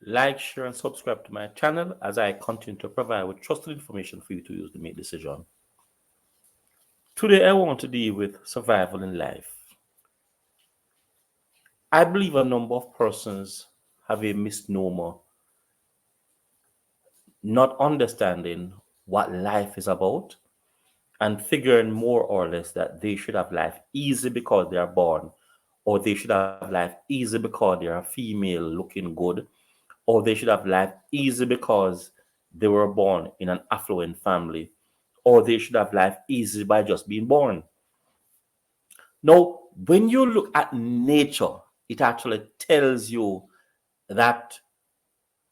like, share, and subscribe to my channel as I continue to provide with trusted information for you to use to make decisions. Today, I want to deal with survival in life. I believe a number of persons have a misnomer, not understanding what life is about and figuring more or less that they should have life easy because they are born, or they should have life easy because they are female looking good, or they should have life easy because they were born in an affluent family, or they should have life easy by just being born. Now, when you look at nature, it actually tells you that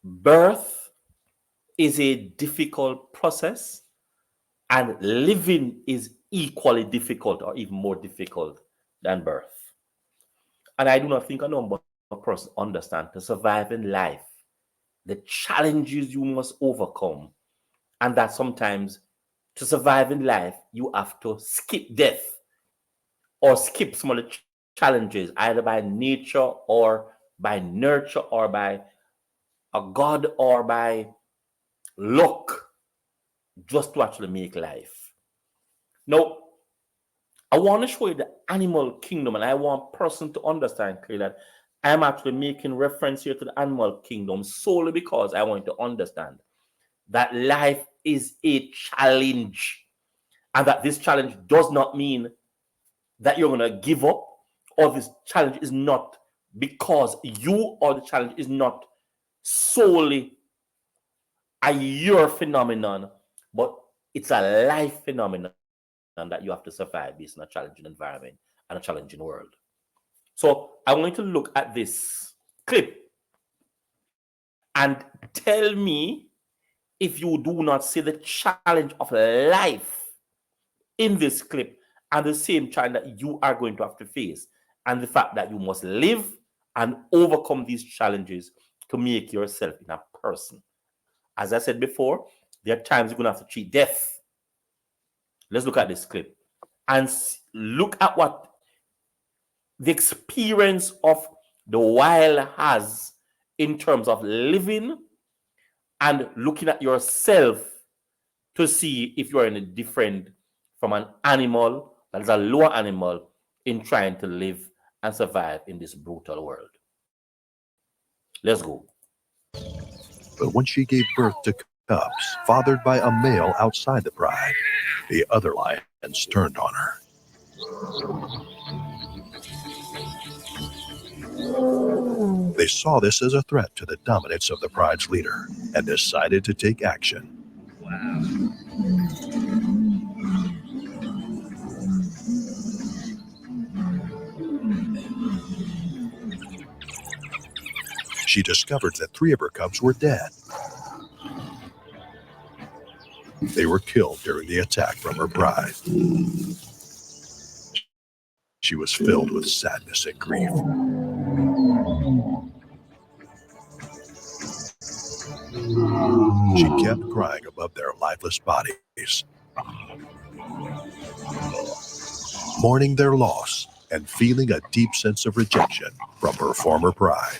birth is a difficult process and living is equally difficult or even more difficult than birth. And I do not think a number of persons understand to survive in life, the challenges you must overcome, and that sometimes to survive in life, you have to skip death or skip some of the challenges, either by nature or by nurture or by a God or by luck, just to actually make life. Now, I want to show you the animal kingdom, and I want person to understand clearly that I'm actually making reference here to the animal kingdom solely because I want you to understand that life is a challenge, and that this challenge does not mean that you're going to give up, or this challenge is not because you, or the challenge is not solely a your phenomenon, but it's a life phenomenon that you have to survive based on a challenging environment and a challenging world. So I want you to look at this clip and tell me if you do not see the challenge of life in this clip and the same challenge that you are going to have to face, and the fact that you must live and overcome these challenges to make yourself in a person. As I said before, there are times you're going to have to cheat death. Let's look at this clip and look at what the experience of the wild has in terms of living and looking at yourself to see if you are any different from an animal that is a lower animal in trying to live and survive in this brutal world. Let's go. But when she gave birth to cubs, fathered by a male outside the pride, the other lions turned on her. They saw this as a threat to the dominance of the pride's leader and decided to take action. She discovered that 3 of her cubs were dead. They were killed during the attack from her pride. She was filled with sadness and grief. She kept crying above their lifeless bodies, mourning their loss and feeling a deep sense of rejection from her former pride.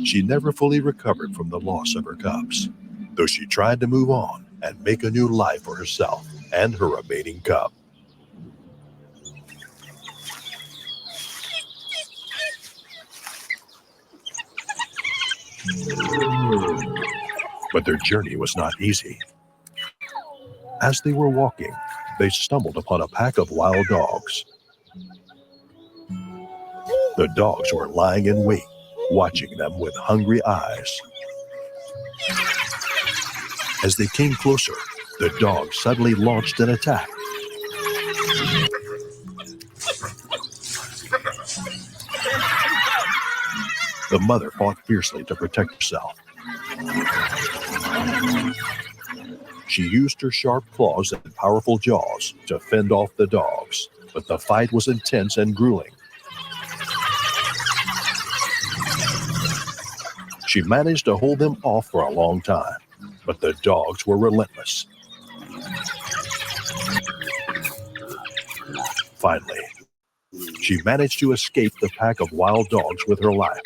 She never fully recovered from the loss of her cubs, though she tried to move on and make a new life for herself and her remaining cub. But their journey was not easy. As they were walking, they stumbled upon a pack of wild dogs. The dogs were lying in wait, watching them with hungry eyes. As they came closer, the dogs suddenly launched an attack. The mother fought fiercely to protect herself. She used her sharp claws and powerful jaws to fend off the dogs, but the fight was intense and grueling. She managed to hold them off for a long time, but the dogs were relentless. Finally, She managed to escape the pack of wild dogs with her life.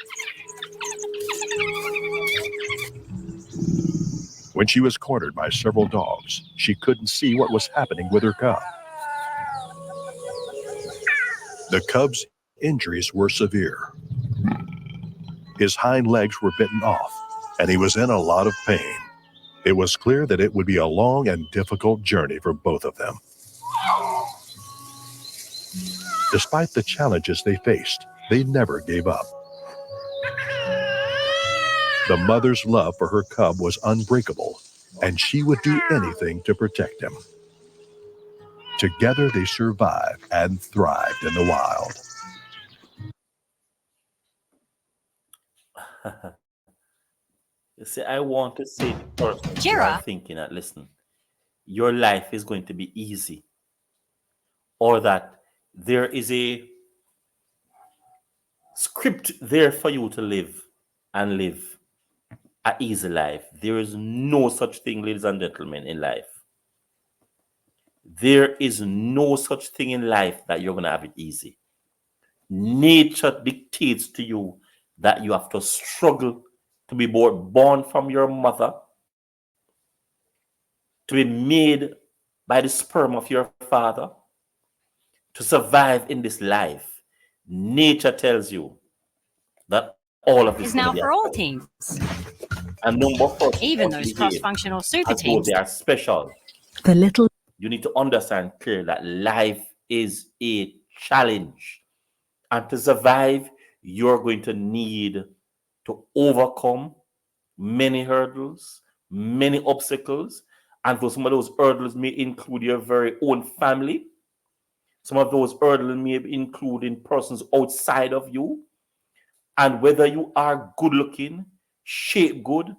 When she was cornered by several dogs, she couldn't see what was happening with her cub. The cub's injuries were severe. His hind legs were bitten off, and he was in a lot of pain. It was clear that it would be a long and difficult journey for both of them. Despite the challenges they faced, they never gave up. The mother's love for her cub was unbreakable, and she would do anything to protect him. Together they survived and thrived in the wild. You see, I want to say to the person who are Jira, thinking that, listen, your life is going to be easy, or that there is a script there for you to live and live an easy life. There is no such thing, ladies and gentlemen, in life. There is no such thing in life that you're going to have it easy. Nature dictates to you that you have to struggle to be born from your mother, to be made by the sperm of your father, to survive in this life. Nature tells you that all of this is is going now to be for all happening. teams, And number four, even those cross-functional super as though teams. they are special. The little You need to understand clearly that life is a challenge. And to survive, you're going to need to overcome many hurdles, many obstacles. And for some of those hurdles may include your very own family. Some of those hurdles may include in persons outside of you. And whether you are good looking, shape good,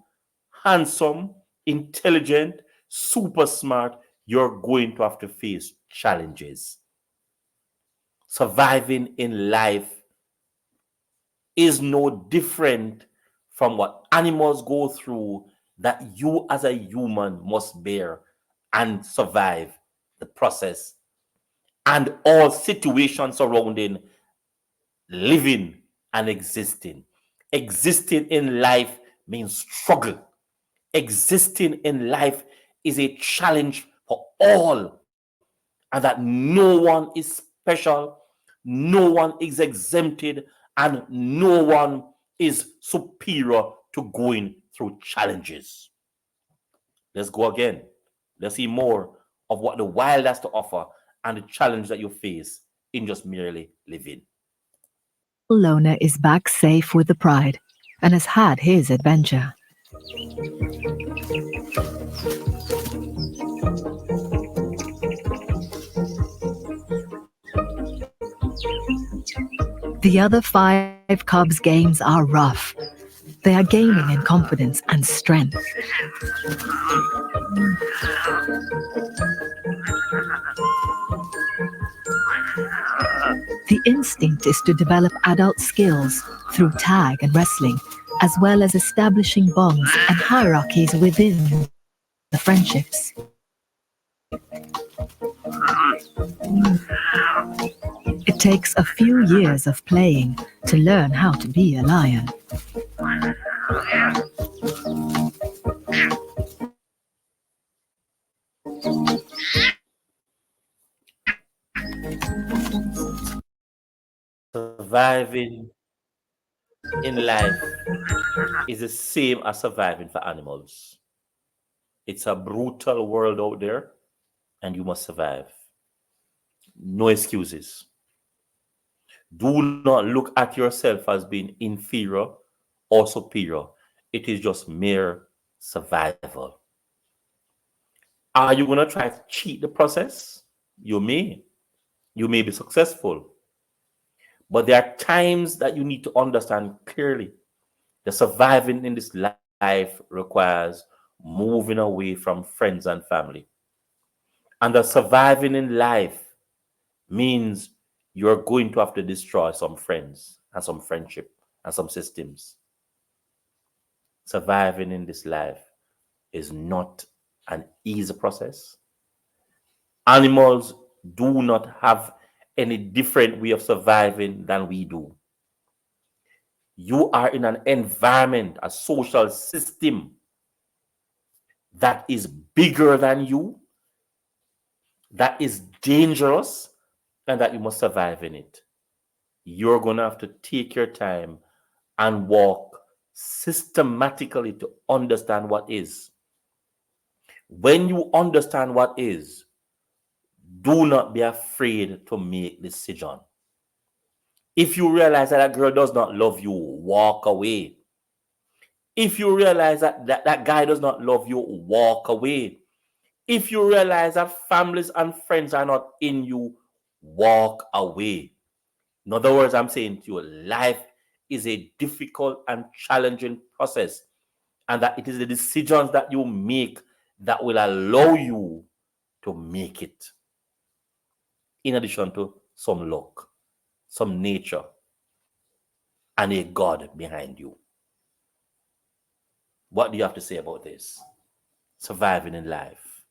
handsome, intelligent, super smart, you're going to have to face challenges. Surviving in life is no different from what animals go through that you as a human must bear and survive the process and all situations surrounding living and existing. Existing in life means struggle. Existing in life is a challenge for all, and that no one is special, no one is exempted, and no one is superior to going through challenges. Let's go again. Let's see more of what the wild has to offer and the challenge that you face in just merely living. loner is back safe with the Pride and has had his adventure. The other 5 Cubs games are rough. They are gaining in confidence and strength. The instinct is to develop adult skills through tag and wrestling, as well as establishing bonds and hierarchies within the friendships. It takes a few years of playing to learn how to be a lion. Surviving in life is the same as surviving for animals. It's a brutal world out there, and you must survive. No excuses. Do not look at yourself as being inferior or superior. It is just mere survival. Are you going to try to cheat the process? You may. You may be successful. But there are times that you need to understand clearly that surviving in this life requires moving away from friends and family. And that surviving in life means you're going to have to destroy some friends and some friendship and some systems. Surviving in this life is not an easy process. Animals do not have any different way of surviving than we do. You are in an environment, a social system that is bigger than you, that is dangerous, and that you must survive in it. You're going to have to take your time and walk systematically to understand what is. When you understand what is, do not be afraid to make decision. If you realize that girl does not love you, walk away. If you realize that guy does not love you, walk away. If you realize that families and friends are not in you, walk away. In other words, I'm saying to you, life is a difficult and challenging process, and that it is the decisions that you make that will allow you to make it. In addition to some luck, some nature, and a God behind you. What do you have to say about this? Surviving in life.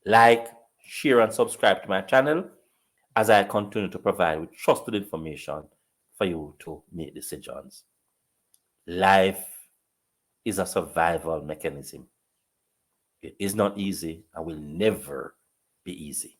Like, share, and subscribe to my channel as I continue to provide with trusted information for you to make decisions. Life is a survival mechanism. It is not easy and will never be easy.